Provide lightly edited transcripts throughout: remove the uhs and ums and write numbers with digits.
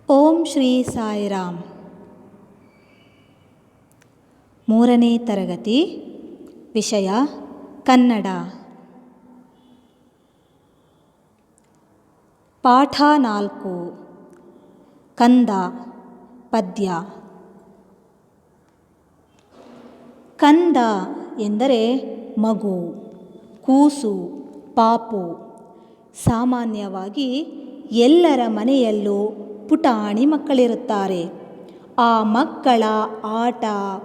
ಓಂ ಶ್ರೀ ಸಾಯಿರಾಮ್. 3ನೇ ತರಗತಿ, ವಿಷಯ ಕನ್ನಡ. ಪಾಠ 4, ಕಂದ, ಪದ್ಯ. ಕಂದ ಎಂದರೆ ಮಗು, ಕೂಸು, ಪಾಪು. ಸಾಮಾನ್ಯವಾಗಿ ಎಲ್ಲರ ಮನೆಯಲ್ಲೂ ಪುಟಾಣಿ ಮಕ್ಕಳಿರುತ್ತಾರೆ. ಆ ಮಕ್ಕಳ ಆಟ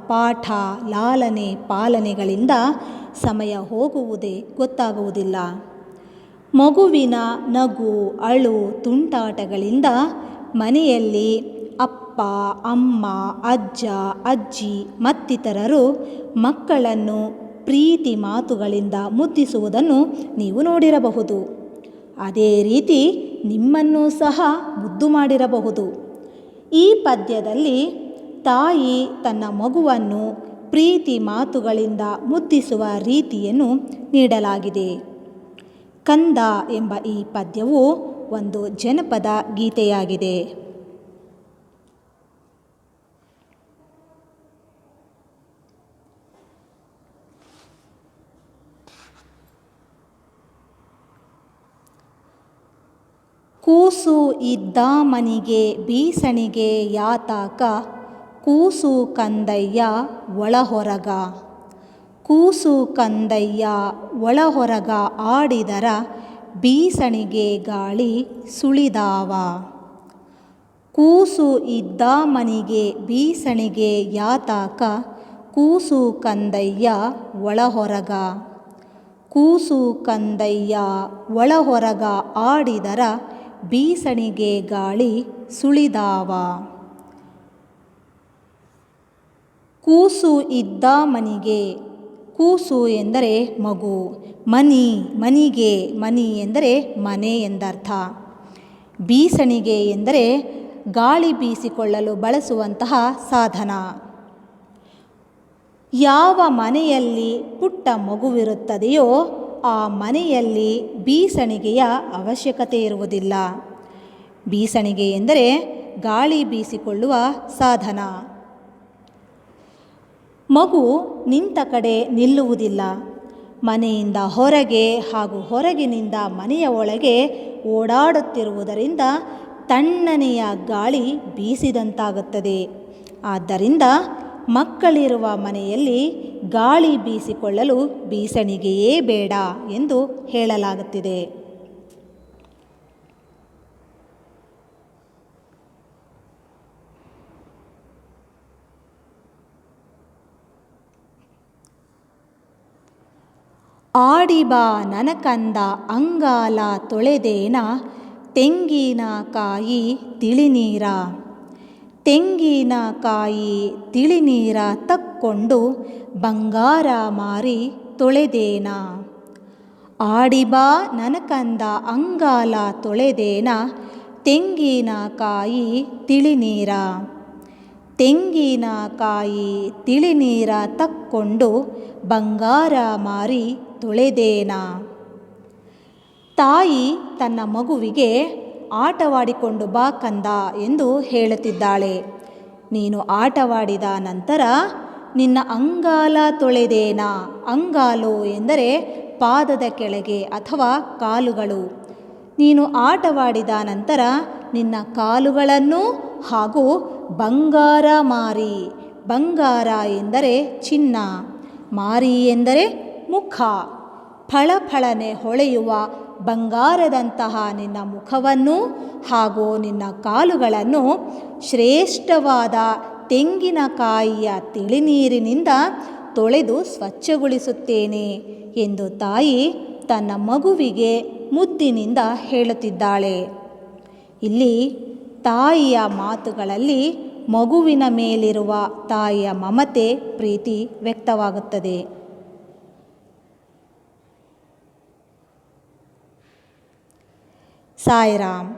ಪಾಠ ಲಾಲನೆ ಪಾಲನೆಗಳಿಂದ ಸಮಯ ಹೋಗುವುದೇ ಗೊತ್ತಾಗುವುದಿಲ್ಲ. ಮಗುವಿನ ನಗು ಅಳು ತುಂಟಾಟಗಳಿಂದ ಮನೆಯಲ್ಲಿ ಅಪ್ಪ ಅಮ್ಮ ಅಜ್ಜ ಅಜ್ಜಿ ಮತ್ತಿತರರು ಮಕ್ಕಳನ್ನು ಪ್ರೀತಿ ಮಾತುಗಳಿಂದ ಮುದ್ದಿಸುವುದನ್ನು ನೀವು ನೋಡಿರಬಹುದು. ಅದೇ ರೀತಿ ನಿಮ್ಮನ್ನು ಸಹ ಮುದ್ದು ಮಾಡಿರಬಹುದು. ಈ ಪದ್ಯದಲ್ಲಿ ತಾಯಿ ತನ್ನ ಮಗುವನ್ನು ಪ್ರೀತಿ ಮಾತುಗಳಿಂದ ಮುದ್ದಿಸುವ ರೀತಿಯನ್ನು ನೀಡಲಾಗಿದೆ. ಕಂದ ಎಂಬ ಈ ಪದ್ಯವು ಒಂದು ಜನಪದ ಗೀತೆಯಾಗಿದೆ. ಕೂಸು ಇದ್ದ ಮನಿಗೆ ಬೀಸಣಿಗೆ ಯಾತಾಕ, ಕೂಸು ಕಂದಯ್ಯ ಒಳಹೊರಗ. ಕೂಸು ಕಂದಯ್ಯ ಒಳಹೊರಗ ಆಡಿದರ, ಬೀಸಣಿಗೆ ಗಾಳಿ ಸುಳಿದಾವ. ಕೂಸು ಇದ್ದ ಮನಿಗೆ ಬೀಸಣಿಗೆ ಯಾತಾಕ, ಕೂಸು ಕಂದಯ್ಯ ಒಳಹೊರಗ. ಕೂಸು ಕಂದಯ್ಯ ಒಳಹೊರಗ ಆಡಿದರ, ಬೀಸಣಿಗೆ ಗಾಳಿ ಸುಳಿದಾವ. ಕೂಸು ಇದ್ದ ಮನಿಗೆ, ಕೂಸು ಎಂದರೆ ಮಗು, ಮನಿ ಮನಿಗೆ, ಮನಿ ಎಂದರೆ ಮನೆ ಎಂದರ್ಥ. ಬೀಸಣಿಗೆ ಎಂದರೆ ಗಾಳಿ ಬೀಸಿಕೊಳ್ಳಲು ಬಳಸುವಂತಹ ಸಾಧನ. ಯಾವ ಮನೆಯಲ್ಲಿ ಪುಟ್ಟ ಮಗುವಿರುತ್ತದೆಯೋ ಆ ಮನೆಯಲ್ಲಿ ಬೀಸಣಿಗೆಯ ಅವಶ್ಯಕತೆ ಇರುವುದಿಲ್ಲ. ಬೀಸಣಿಗೆ ಎಂದರೆ ಗಾಳಿ ಬೀಸಿಕೊಳ್ಳುವ ಸಾಧನ. ಮಗು ನಿಂತ ಕಡೆ ನಿಲ್ಲುವುದಿಲ್ಲ. ಮನೆಯಿಂದ ಹೊರಗೆ ಹಾಗೂ ಹೊರಗಿನಿಂದ ಮನೆಯ ಒಳಗೆ ಓಡಾಡುತ್ತಿರುವುದರಿಂದ ತಣ್ಣನೆಯ ಗಾಳಿ ಬೀಸಿದಂತಾಗುತ್ತದೆ. ಆದ್ದರಿಂದ ಮಕ್ಕಳಿರುವ ಮನೆಯಲ್ಲಿ ಗಾಳಿ ಬೀಸಿಕೊಳ್ಳಲು ಬೀಸಣಿಗೆಯೇ ಬೇಡ ಎಂದು ಹೇಳಲಾಗುತ್ತಿದೆ. ಆಡಿಬಾ ನನಕಂದ ಅಂಗಾಲ ತೊಳೆದೇನ, ತೆಂಗಿನಕಾಯಿ ತಿಳಿನೀರ. ತೆಂಗಿನಕಾಯಿ ತಿಳಿನೀರ ತಕ್ಕೊಂಡು, ಬಂಗಾರ ಮಾರಿ ತೊಳೆದೇನ. ಆಡಿಬಾ ನನಕಂದ ಅಂಗಾಲ ತೊಳೆದೇನ, ತೆಂಗಿನಕಾಯಿ ತಿಳಿನೀರ. ತೆಂಗಿನಕಾಯಿ ತಿಳಿನೀರ ತಕ್ಕೊಂಡು, ಬಂಗಾರ ಮಾರಿ ತೊಳೆದೇನ. ತಾಯಿ ತನ್ನ ಮಗುವಿಗೆ ಆಟವಾಡಿಕೊಂಡು ಬಾ ಕಂದ ಎಂದು ಹೇಳುತ್ತಿದ್ದಾಳೆ. ನೀನು ಆಟವಾಡಿದ ನಂತರ ನಿನ್ನ ಅಂಗಾಲ ತೊಳೆದೇನ. ಅಂಗಾಲು ಎಂದರೆ ಪಾದದ ಕೆಳಗೆ ಅಥವಾ ಕಾಲುಗಳು. ನೀನು ಆಟವಾಡಿದ ನಂತರ ನಿನ್ನ ಕಾಲುಗಳನ್ನು ಹಾಗೂ ಬಂಗಾರ ಮಾರಿ. ಬಂಗಾರ ಎಂದರೆ ಚಿನ್ನ, ಮಾರಿ ಎಂದರೆ ಮುಖ. ಫಳಫಳನೆ ಹೊಳೆಯುವ ಬಂಗಾರದಂತಹ ನಿನ್ನ ಮುಖವನ್ನು ಹಾಗೂ ನಿನ್ನ ಕಾಲುಗಳನ್ನು ಶ್ರೇಷ್ಠವಾದ ತೆಂಗಿನಕಾಯಿಯ ತಿಳಿನೀರಿನಿಂದ ತೊಳೆದು ಸ್ವಚ್ಛಗೊಳಿಸುತ್ತೇನೆ ಎಂದು ತಾಯಿ ತನ್ನ ಮಗುವಿಗೆ ಮುದ್ದಿನಿಂದ ಹೇಳುತ್ತಿದ್ದಾಳೆ. ಇಲ್ಲಿ ತಾಯಿಯ ಮಾತುಗಳಲ್ಲಿ ಮಗುವಿನ ಮೇಲಿರುವ ತಾಯಿಯ ಮಮತೆ ಪ್ರೀತಿ ವ್ಯಕ್ತವಾಗುತ್ತದೆ. ಸಾಯಿರಾಮ್.